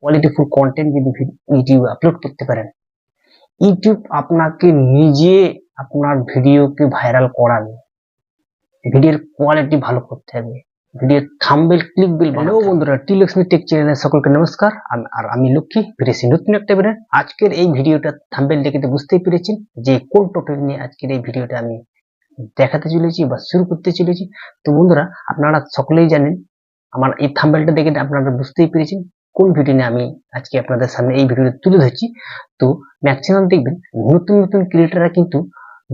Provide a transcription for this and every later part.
কোয়ালিটিফুল content যদি ইউটিউবে upload করতে পারেন, ইউটিউব আপনাকে নিজে আপনার ভিডিওকে ভাইরাল করাবে। ভিডিওর কোয়ালিটি ভালো করতে হবে, ভিডিওর থাম্বনেল ক্লিকবেল। হ্যালো বন্ধুরা, টি লক্ষ্মী টেক চ্যানেলে সকলকে নমস্কার। আমি লক্ষ্মী ফিরেছি নতুন একটা ভিডিও। আজকের এই ভিডিওটা থাম্বনেল দেখে তো বুঝতেই পেরেছেন যে কোন টপিক নিয়ে আজকের এই ভিডিওটা আমি দেখাতে চলেছি বা শুরু করতে চলেছি। তো বন্ধুরা, আপনারা সকলেই জানেন, আমার এই থাম্বনেলটা দেখে আপনারা বুঝতেই পেরেছেন কোন ভিডিও নিয়ে আমি আজকে আপনাদের সামনে এই ভিডিওটা তুলে ধরছি। তো ম্যাক্সিমাম দেখবেন নতুন নতুন ক্রিয়েটররা কিন্তু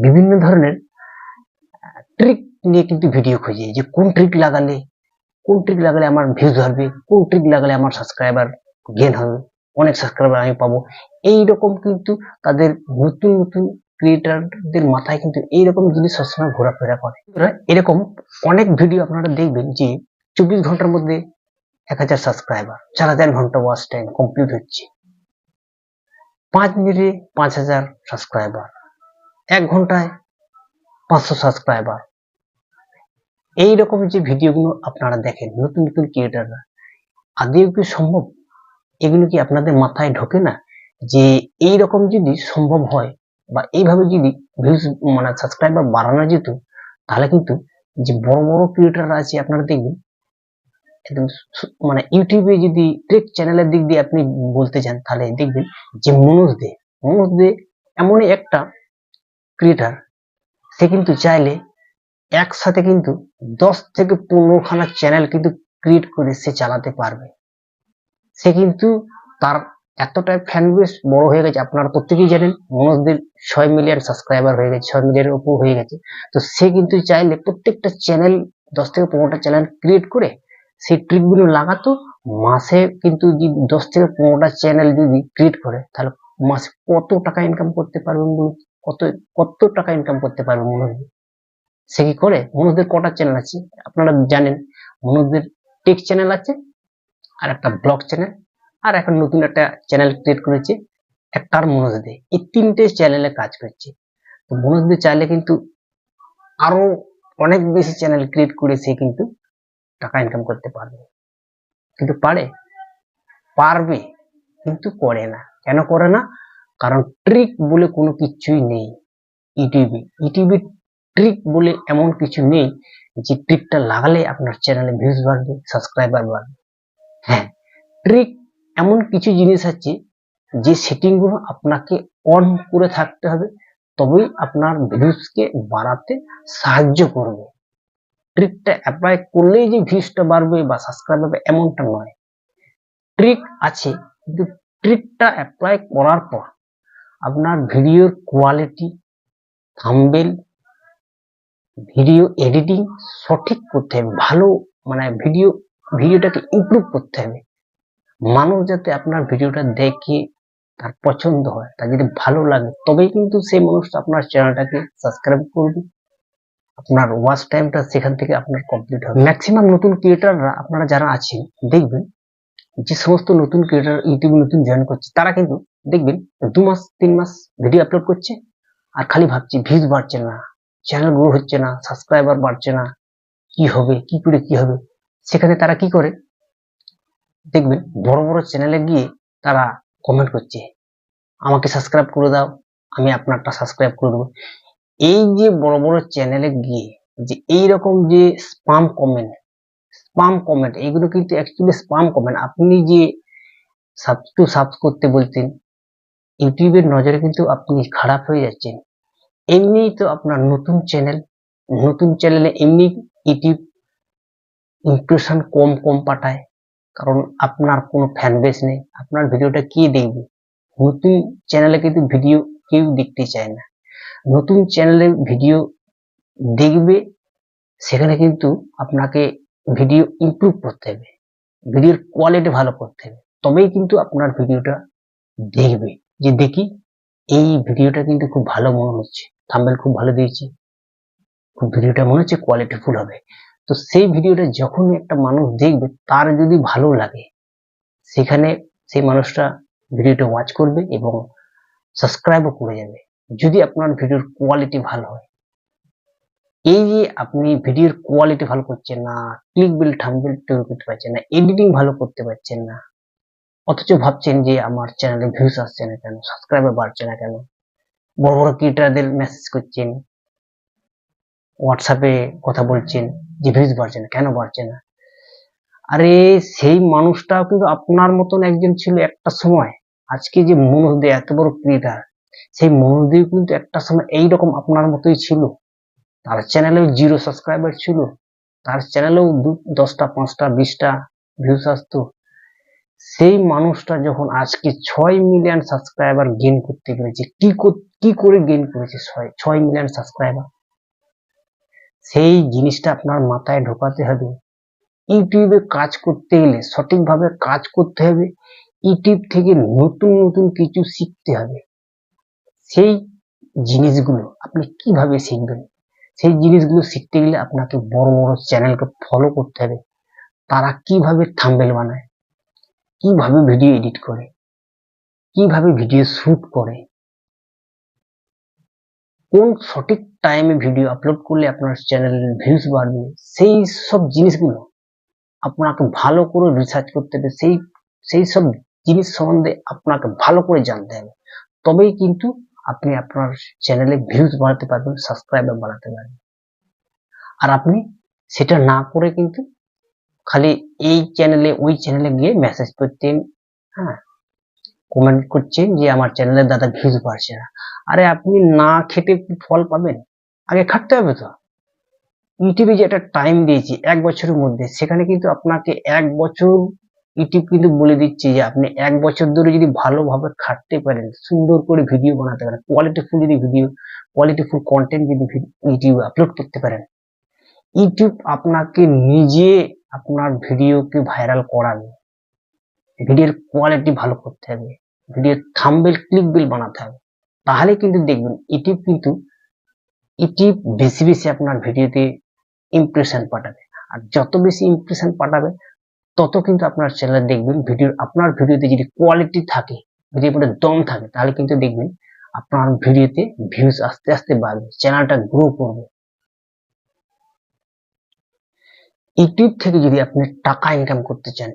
বিভিন্ন ধরনের ট্রিক নিয়ে কিন্তু ভিডিও খোঁজে, যে কোন ট্রিক লাগালে আমার ভিউজ হবে, কোন ট্রিক লাগালে আমার সাবস্ক্রাইবার গেইন হবে, অনেক সাবস্ক্রাইবার আমি পাবো। এইরকম কিন্তু তাদের নতুন নতুন ক্রিয়েটরদের মাথায় কিন্তু এইরকম জিনিস সবসময় ঘোরাফেরা করে। এরকম অনেক ভিডিও আপনারা দেখবেন যে 24 ঘন্টার মধ্যে 1000 সাবস্ক্রাইবার, 4000 ঘন্টা ওয়াচ টাইম কমপ্লিট হচ্ছে, 5 মিনিটে 5000 সাবস্ক্রাইবার, 1 ঘন্টায় 500 সাবস্ক্রাইবার। এইরকম যে ভিডিওগুলো আপনারা দেখেন নতুন নতুন ক্রিয়েটররা, আদৌ কি সম্ভব? এগুলো কি আপনাদের মাথায় ঢোকে না যে এইরকম যদি সম্ভব হয় বা এইভাবে যদি ভিউজ মানে সাবস্ক্রাইবার বাড়ানো যেত, তাহলে কিন্তু যে বড় বড় ক্রিয়েটররা আছে আপনারা দেখবেন একদম মানে ইউটিউবে যদি টেক চ্যানেলের দিক দিয়ে আপনি বলতে চান, তাহলে দেখবেন যে মনোজ দে এমনই একটা ক্রিয়েটর, সে কিন্তু চাইলে একসাথে কিন্তু 10 থেকে 15 খানা চ্যানেল কিন্তু ক্রিয়েট করে সে চালাতে পারবে। সে কিন্তু তার এতটাই ফ্যান বেস বড় হয়ে গেছে, আপনারা প্রত্যেকেই জানেন মনোজদের 6 মিলিয়ন সাবস্ক্রাইবার হয়ে গেছে, 6 মিলিয়নের উপর হয়ে গেছে। তো সে কিন্তু চাইলে প্রত্যেকটা চ্যানেল 10 থেকে 15টা চ্যানেল ক্রিয়েট করে সেই ট্রিকগুলো লাগাতো। মাসে কিন্তু 10 থেকে 15টা চ্যানেল যদি ক্রিয়েট করে, তাহলে মাসে কত টাকা ইনকাম করতে পারবে, কত টাকা ইনকাম করতে পারবে মনোজ। সে কি করে? মনোজদের কটা চ্যানেল আছে আপনারা জানেন? মনোজদের টেক চ্যানেল আছে, আর একটা ব্লগ চ্যানেল, আর এখন নতুন একটা চ্যানেল ক্রিয়েট করেছে একটার মনোজ দে। এই 3টে চ্যানেলে কাজ করছে। তো মনোজ দে চাইলে কিন্তু আরো অনেক বেশি চ্যানেল ক্রিয়েট করে সে কিন্তু টাকা ইনকাম করতে পারবে। কিন্তু পারবে কিন্তু করে না। কেন করে না? কারণ ট্রিক বলে কোনো কিছুই নেই ইউটিউবে ট্রিক বলে এমন কিছু নেই যে ট্রিকটা লাগালে আপনার চ্যানেলে ভিউজ বাড়বে, সাবস্ক্রাইবার বাড়বে। হ্যাঁ, ট্রিক এমন কিছু জিনিস আছে যে সেটিং গুলো আপনাকে অন করে থাকতে হবে, তবেই আপনার ভিউজকে বাড়াতে সাহায্য করবে। ট্রিকটা অ্যাপ্লাই করলেই যে ভিউজটা বাড়বে বা সাবস্ক্রাইব বাড়বে এমনটা নয়। ট্রিক আছে, কিন্তু ট্রিকটা অ্যাপ্লাই করার পর আপনার ভিডিওর কোয়ালিটি, থাম্বনেল, ভিডিও এডিটিং সঠিক করতে হবে, ভালো মানে ভিডিওটাকে ইমপ্রুভ করতে হবে। মানুষ যাতে আপনার ভিডিওটা দেখে তার পছন্দ হয়, তার যদি ভালো লাগে, তবেই কিন্তু সেই মানুষটা আপনার চ্যানেলটাকে সাবস্ক্রাইব করবে, আপনার ওয়াচ টাইমটা সেখান থেকে আপনার কমপ্লিট হবে। ম্যাক্সিমাম নতুন ক্রিয়েটররা আপনারা যারা আছেন দেখবেন, যে সমস্ত নতুন ক্রিয়েটর ইউটিউবে নতুন জয়েন করছে, তারা কিন্তু দেখবেন 2 মাস 3 মাস ভিডিও আপলোড করছে আর খালি ভাবছে ভিউজ বাড়ছে না, চ্যানেল গ্রো হচ্ছে না, সাবস্ক্রাইবার বাড়ছে না, কি হবে, কি করে কি হবে। সেখানে তারা কি করে দেখবেন, বড় বড় চ্যানেলে গিয়ে তারা কমেন্ট করছে, আমাকে সাবস্ক্রাইব করে দাও, আমি আপনারটা সাবস্ক্রাইব করে দেবো। এই যে বড় বড় চ্যানেলে গিয়ে যে এইরকম যে স্পাম কমেন্ট, এইগুলো কিন্তু অ্যাকচুয়ালি স্পাম কমেন্ট। আপনি যে সাবস্ক্রাইব করতে বলতেন, ইউটিউবের নজরে কিন্তু আপনি খারাপ হয়ে যাচ্ছেন। এমনি তো আপনার নতুন চ্যানেলে এমনি ইউটিউব ইমপ্রেশন কম পাঠায়, কারণ আপনার কোনো ফ্যান বেস নেই। আপনার ভিডিওটা কে দেখবে? নতুন চ্যানেলে কিন্তু ভিডিও কেউ দেখতে চায় না। নতুন চ্যানেলে ভিডিও দেখবে, সেখানে কিন্তু আপনাকে ভিডিও ইমপ্রুভ করতে হবে, ভিডিওর কোয়ালিটি ভালো করতে হবে, তবেই কিন্তু আপনার ভিডিওটা দেখবে। যে দেখি এই ভিডিওটা কিন্তু খুব ভালো মনে হচ্ছে, থাম্বনেল খুব ভালো দিয়েছি, খুব ভিডিওটা মনে হচ্ছে কোয়ালিটিফুল হবে। তো সেই ভিডিওটা যখন একটা মানুষ দেখবে, তার যদি ভালো লাগে, সেখানে সেই মানুষটা ভিডিওটা ওয়াচ করবে এবং সাবস্ক্রাইবও করে যাবে, যদি আপনার ভিডিওর কোয়ালিটি ভালো হয়। এই যে আপনি ভিডিওর কোয়ালিটি ভালো করছেন না, ক্লিকবেল থাম্বনেল তৈরি করতে পারছেন না, এডিটিং ভালো করতে পারছেন না, অথচ ভাবছেন যে আমার চ্যানেলে ভিউজ আসছে না কেন, সাবস্ক্রাইবার বাড়ছে না কেন, বড় বড় ক্রিয়েটারদের মেসেজ করছেন, হোয়াটসঅ্যাপে কথা বলছেন যে ভিউজ বাড়ছে না, কেন বাড়ছে না? আরে সেই মানুষটাও কিন্তু আপনার মতন একজন ছিল একটা সময়। আজকে যে মনোজ এত বড় ক্রিয়েটার, সেই মনোজ কিন্তু একটা সময় এইরকম আপনার মতোই ছিল। তার চ্যানেলেও 0 সাবস্ক্রাইবার ছিল, তার চ্যানেলেও 10টা 5টা 20টা ভিউজ আসতো। সেই মানুষটা যখন আজকে 6 মিলিয়ন সাবস্ক্রাইবার গেইন করতে পেরেছে, কি করে গেইন করেছে 6 মিলিয়ন সাবস্ক্রাইবার? সেই জিনিসটা আপনার মাথায় ঢোকাতে হবে। ইউটিউবে কাজ করতে গেলে, সঠিকভাবে কাজ করতে হবে, ইউটিউব থেকে নতুন নতুন কিছু শিখতে হবে। সেই জিনিসগুলো আপনি কিভাবে শিখবেন? সেই জিনিসগুলো শিখতে গেলে আপনাকে বড় বড় চ্যানেলকে ফলো করতে হবে। তারা কিভাবে থাম্বনেল বানায়, কিভাবে ভিডিও এডিট করে, কিভাবে ভিডিও শুট করে, কোন সঠিক টাইমে ভিডিও আপলোড করলে আপনার চ্যানেলের ভিউজ বাড়বে, সেই সব জিনিসগুলো আপনাকে ভালো করে রিসার্চ করতে হবে। সেই সব জিনিস সম্বন্ধে আপনাকে ভালো করে জানতে হবে। তবেই কিন্তু আপনি আপনার চ্যানেলে ভিউজ বাড়াতে পারবেন, সাবস্ক্রাইবার বাড়াতে পারবেন। আর আপনি সেটা না করে কিন্তু খালি এই চ্যানেলে ওই চ্যানেলে গিয়ে মেসেজ করতেন, হ্যাঁ, কমেন্ট করছেন যে আমার চ্যানেলের দাদা ভিউজ বাড়ছে না। আরে আপনি না খেটে ফল পাবেন? আগে খাটতে হবে তো। ইউটিউবে যে একটা টাইম দিয়েছি 1 বছরের মধ্যে, সেখানে কিন্তু আপনাকে 1 বছর ইউটিউব কিন্তু বলে দিচ্ছে যে আপনি 1 বছর ধরে যদি ভালোভাবে খাটতে পারেন, সুন্দর করে ভিডিও বানাতে পারেন, কোয়ালিটিফুল কন্টেন্ট যদি ইউটিউবে আপলোড করতে পারেন, ইউটিউব আপনাকে নিজে আপনার ভিডিওকে ভাইরাল করাবে। ভিডিওর কোয়ালিটি ভালো করতে হবে, ভিডিওর থাম্বনেল ক্লিকবেল বানাতে হবে। তাহলে কিন্তু দেখবেন ইউটিউব বেশি বেশি আপনার ভিডিওতে ইমপ্রেশন পাঠাবে। আর যত বেশি ইমপ্রেশন পাঠাবে, তত কিন্তু আপনার চ্যানেলে দেখবেন আপনার ভিডিওতে যদি কোয়ালিটি থাকে, ভিডিওর মধ্যে দম থাকে, তাহলে কিন্তু দেখবেন আপনার ভিডিওতে ভিউজ আস্তে আস্তে বাড়বে, চ্যানেলটা গ্রো করবে। ইউটিউব থেকে যদি আপনি টাকা ইনকাম করতে চান,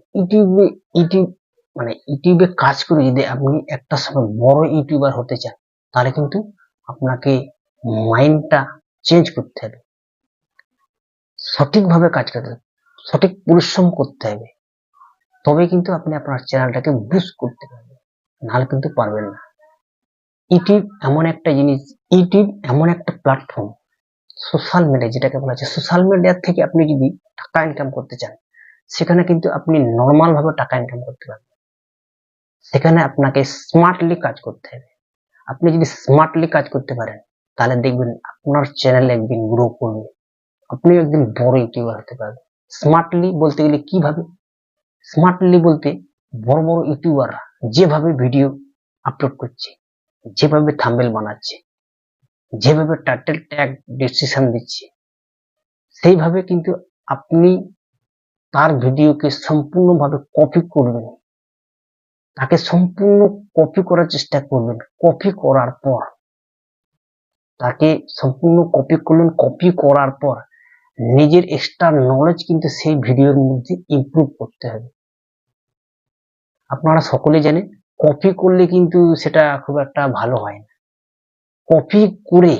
ইউটিউবে কাজ করে যদি আপনি একটা সময় বড় ইউটিউবার হতে চান, তাহলে কিন্তু আপনাকে মাইন্ডটা চেঞ্জ করতে হবে, সঠিকভাবে কাজ করতে হবে, সঠিক পরিশ্রম করতে হবে। তবে কিন্তু আপনি আপনার চ্যানেলটাকে বুস্ট করতে পারবেন, নাহলে কিন্তু পারবেন না। ইউটিউব এমন একটা প্ল্যাটফর্ম, সোশ্যাল মিডিয়া যেটাকে বলা হচ্ছে, সোশ্যাল মিডিয়া থেকে আপনি যদি টাকা ইনকাম করতে চান, সেখানে কিন্তু আপনি নর্মাল ভাবে টাকা ইনকাম করতে পারবেন। সেখানে আপনাকে স্মার্টলি কাজ করতে হবে। আপনি যদি স্মার্টলি কাজ করতে পারেন, তাহলে দেখবেন আপনার চ্যানেল একদিন গ্রো করবে, আপনি একদিন বড় ইউটিউবার হতে পারবেন। স্মার্টলি বলতে গেলে কিভাবে? স্মার্টলি বলতে বড় বড় ইউটিউবাররা যেভাবে ভিডিও আপলোড করছে, যেভাবে থাম্বনেল বানাচ্ছে, যেভাবে টাইটেল ট্যাগ ডেসক্রিপশন দিচ্ছে, সেইভাবে কিন্তু আপনি তার ভিডিওকে সম্পূর্ণভাবে কপি করবেন, তাকে সম্পূর্ণ কপি করার চেষ্টা করবেন। কপি করার পর তাকে সম্পূর্ণ কপি করলেন, কপি করার পর নিজের এক্সট্রা নলেজ কিন্তু সেই ভিডিওর মধ্যে ইমপ্রুভ করতে হবে। আপনারা সকলে জানেন, কপি করলে কিন্তু সেটা খুব একটা ভালো হয় না। কপি করে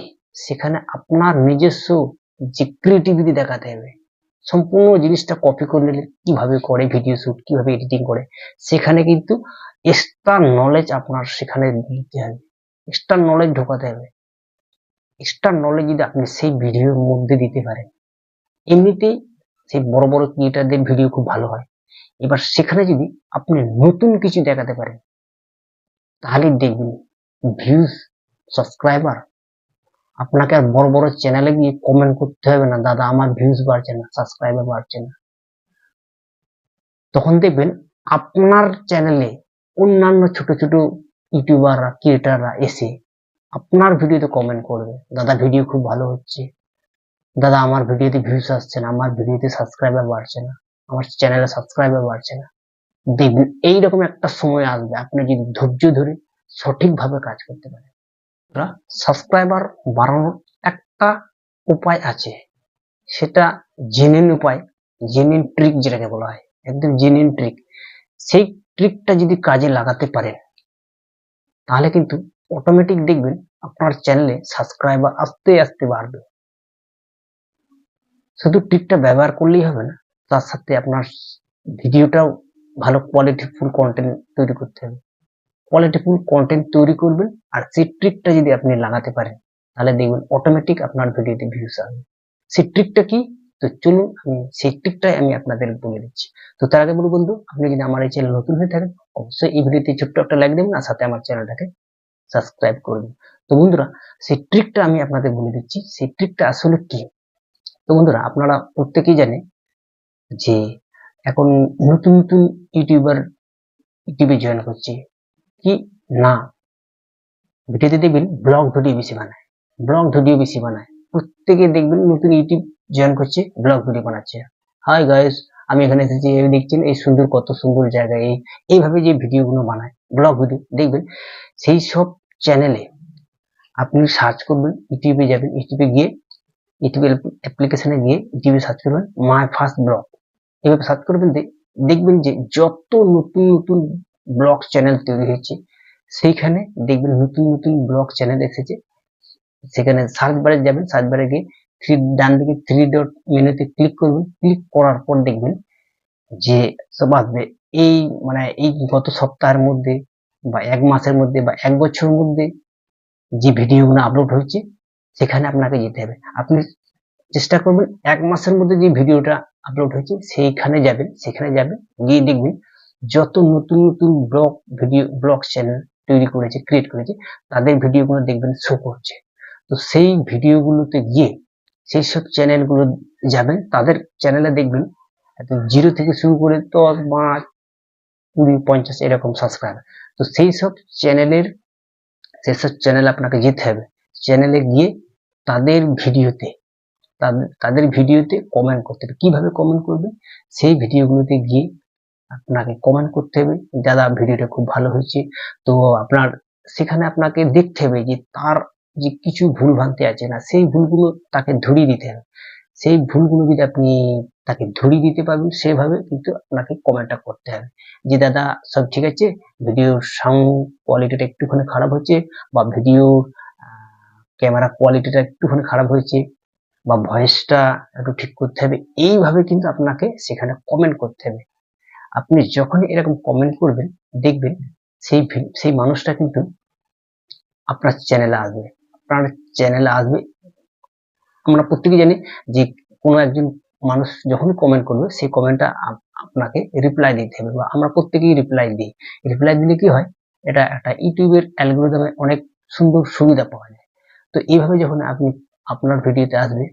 সেখানে আপনার নিজস্ব যে ক্রিয়েটিভিটি দেখাতে হবে। সম্পূর্ণ জিনিসটা কপি করলে কিভাবে করে ভিডিও শুট, কিভাবে এডিটিং করে, সেখানে কিন্তু এক্সট্রা নলেজ আপনার সেখানে দিতে হবে, এক্সট্রা নলেজ ঢোকাতে হবে। এক্সট্রা নলেজ যদি আপনি সেই ভিডিওর মধ্যে দিতে পারেন, এমনিতেই সেই বড় বড় ক্রিয়েটারদের ভিডিও খুব ভালো হয়। এবার সেখানে যদি আপনি নতুন কিছু দেখাতে পারেন, তাহলে দেখবেন ভিউজ, সাবস্ক্রাইবার, আপনাকে আর বড় বড় চ্যানেলে গিয়ে কমেন্ট করতে হবে না, দাদা আমার ভিউজ বাড়ছে না, সাবস্ক্রাইবার বাড়ছে না। তখন দেখবেন আপনার চ্যানেলে অন্যান্য ছোট ছোট ইউটিউবাররা, ক্রিয়েটাররা এসে আপনার ভিডিওতে কমেন্ট করবে, দাদা ভিডিও খুব ভালো হচ্ছে, দাদা আমার ভিডিওতে ভিউজ আসছে না, আমার ভিডিওতে সাবস্ক্রাইবার বাড়ছে না, আমার চ্যানেলে সাবস্ক্রাইবার বাড়ছে না। দেখবেন এইরকম একটা সময় আসবে, আপনি যদি ধৈর্য ধরে সঠিকভাবে কাজ করতে পারেন। সাবস্ক্রাইবার বাড়ানোর একটা উপায় আছে, সেটা জেনুইন উপায়, জেনুইন ট্রিক যেটাকে বলা হয়, একদম জেনুইন ট্রিক। সেই ট্রিকটা যদি কাজে লাগাতে পারেন তাহলে কিন্তু অটোমেটিক দেখবেন আপনার চ্যানেলে সাবস্ক্রাইবার আস্তে আস্তে বাড়বে। শুধু ট্রিকটা ব্যবহার করলেই হবে না, তার সাথে আপনার ভিডিওটাও ভালো কোয়ালিটিফুল কন্টেন্ট তৈরি করতে হবে। কোয়ালিটিফুল কন্টেন্ট তৈরি করবেন আর সেই ট্রিকটা যদি আপনি লাগাতে পারেন তাহলে দেখবেন অটোমেটিক আপনার ভিডিওতে ভিউজ আসবে। সেই ট্রিকটা কি? তো চলুন আমি সেই ট্রিকটাই আমি আপনাদের বলে দিচ্ছি। তো তার আগে বলবো বন্ধু, আপনি যদি আমার এই চ্যানেল নতুন হয়ে থাকেন অবশ্যই এই ভিডিওতে ছোট্ট একটা লাইক দেবেন আর সাথে আমার চ্যানেলটাকে সাবস্ক্রাইব করবেন। তো বন্ধুরা, সেই ট্রিকটা আমি আপনাদের বলে দিচ্ছি, সেই ট্রিকটা আসলে কি। তো বন্ধুরা, আপনারা প্রত্যেকেই জানেন যে এখন নতুন নতুন ইউটিউবার ইউটিউবে জয়েন করছে কি না, ভিডিওতে দেখবেন ব্লগ ভিডিও বেশি বানায়। প্রত্যেকে দেখবেন নতুন ইউটিউব জয়েন করছে, ব্লগ ভিডিও বানাচ্ছে। হাই গাইস, আমি এখানে এসেছি, এই দেখছেন এই সুন্দর, কত সুন্দর জায়গা, এইভাবে যে ভিডিওগুলো বানায় ব্লগ ভিডিও দেখবেন। সেই সব চ্যানেলে আপনি সার্চ করবেন, ইউটিউবে যাবেন, ইউটিউবে গিয়ে ইউটিউব অ্যাপ্লিকেশনে গিয়ে ইউটিউবে সার্চ করবেন মাই ফার্স্ট ব্লগ, এভাবে সার্চ করবেন। দেখবেন যে যত নতুন নতুন ব্লগ চ্যানেল তৈরি হয়েছে সেইখানে দেখবেন নতুন নতুন ব্লগ চ্যানেল এসেছে। সেখানে সার্চ বারে যাবেন, সার্চ বারে গিয়ে ডান দিকে থ্রি ডট মেনুতে ক্লিক করবেন। ক্লিক করার পর দেখবেন যে সব আসবে। এই মানে এই গত সপ্তাহের মধ্যে বা এক মাসের মধ্যে বা এক বছরের মধ্যে যে ভিডিওগুলো আপলোড হয়েছে সেখানে আপনাকে যেতে হবে। আপনি চেষ্টা করবেন এক মাসের মধ্যে যে ভিডিওটা আপলোড হয়েছে সেখানে যাবেন গিয়ে দেখবেন যত নতুন নতুন ব্লগ চ্যানেল তৈরি করেছে, ক্রিয়েট করেছে, তাদের ভিডিওগুলো দেখবেন শো করছে। তো সেই ভিডিওগুলোতে গিয়ে সেই সব চ্যানেলগুলো যাবেন, তাদের চ্যানেলে দেখবেন জিরো থেকে শুরু করে 10, 5, 20, 50 এরকম সাবস্ক্রাইবার। তো সেই সব চ্যানেল আপনাকে যেতে হবে। চ্যানেলে গিয়ে তাদের ভিডিওতে কমেন্ট করতে হবে। কিভাবে কমেন্ট করবেন? সেই ভিডিওগুলোতে গিয়ে আপনাকে কমেন্ট করতে হবে, দাদা ভিডিওটা খুব ভালো হয়েছে। তো সেখানে আপনাকে দেখতে হবে যে তার যে কিছু ভুল ভ্রান্তি আছে না, সেই ভুলগুলো তাকে ধরিয়ে দিতে হবে। সেই ভুলগুলো যদি আপনি তাকে ধরিয়ে দিতে পারবেন সেভাবে কিন্তু আপনাকে কমেন্টটা করতে হবে যে দাদা সব ঠিক আছে, ভিডিওর সাউন্ড কোয়ালিটিটা একটুখানি খারাপ হচ্ছে, বা ভিডিওর ক্যামেরা কোয়ালিটিটা একটুখানি খারাপ হয়েছে, বা ভয়েসটা একটু ঠিক করতে হবে। এইভাবে কিন্তু আপনাকে সেখানে কমেন্ট করতে হবে। আপনি যখনই এরকম কমেন্ট করবেন দেখবেন সেই মানুষটা কিন্তু আপনার চ্যানেলে আসবে। আমরা প্রত্যেকে জানি যে কোনো একজন মানুষ যখন কমেন্ট করবে সেই কমেন্টটা আপনাকে রিপ্লাই দিতে হবে, বা আমরা প্রত্যেকেই রিপ্লাই দিই। রিপ্লাই দিলে কি হয়, এটা একটা ইউটিউবের অ্যালগরিদমে অনেক সুন্দর সুবিধা পাওয়া যায়। তো এইভাবে যখন আপনার ভিডিওতে আসবে,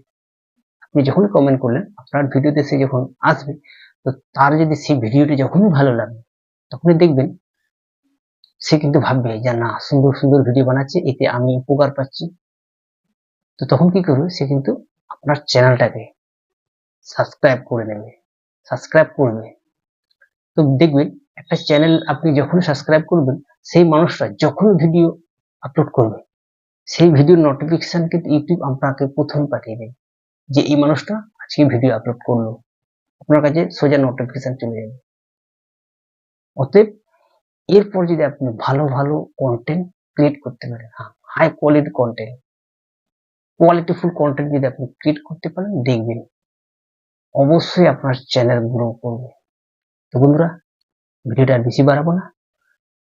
আপনি যখন কমেন্ট করলেন আপনার ভিডিওতে সে যখন আসবে, তো তার যদি সেই ভিডিওটি যখনই ভালো লাগবে তখনই দেখবেন সে কিন্তু ভাববে যে না, সুন্দর সুন্দর ভিডিও বানাচ্ছে, এতে আমি উপকার পাচ্ছি। তো তখন কি করবে, সে কিন্তু আপনার চ্যানেলটাকে সাবস্ক্রাইব করবে। তো দেখবেন একটা চ্যানেল আপনি যখন সাবস্ক্রাইব করবেন, সেই মানুষটা যখন ভিডিও আপলোড করবে সেই ভিডিওর নোটিফিকেশন কিন্তু ইউটিউব আপনাকে প্রথম পাঠিয়ে দেবে যে এই মানুষটা আজকে ভিডিও আপলোড করলো, আপনার কাছে সোজা নোটিফিকেশন চলে যাবে। অতএব এরপর যদি আপনি ভালো ভালো কন্টেন্ট ক্রিয়েট করতে পারেন, হাই কোয়ালিটিফুল কন্টেন্ট যদি আপনি ক্রিয়েট করতে পারেন, দেখবেন অবশ্যই আপনার চ্যানেল গ্রো করবে। তো বন্ধুরা, ভিডিওটা আর বেশি বাড়াবো না,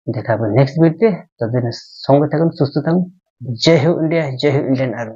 দেখা হবে নেক্সট ভিডিওতে। ততদিন সঙ্গে থাকুন, সুস্থ থাকুন। জয় হো ইন্ডিয়া, জয় হো ইন্ডিয়ান আর্মি।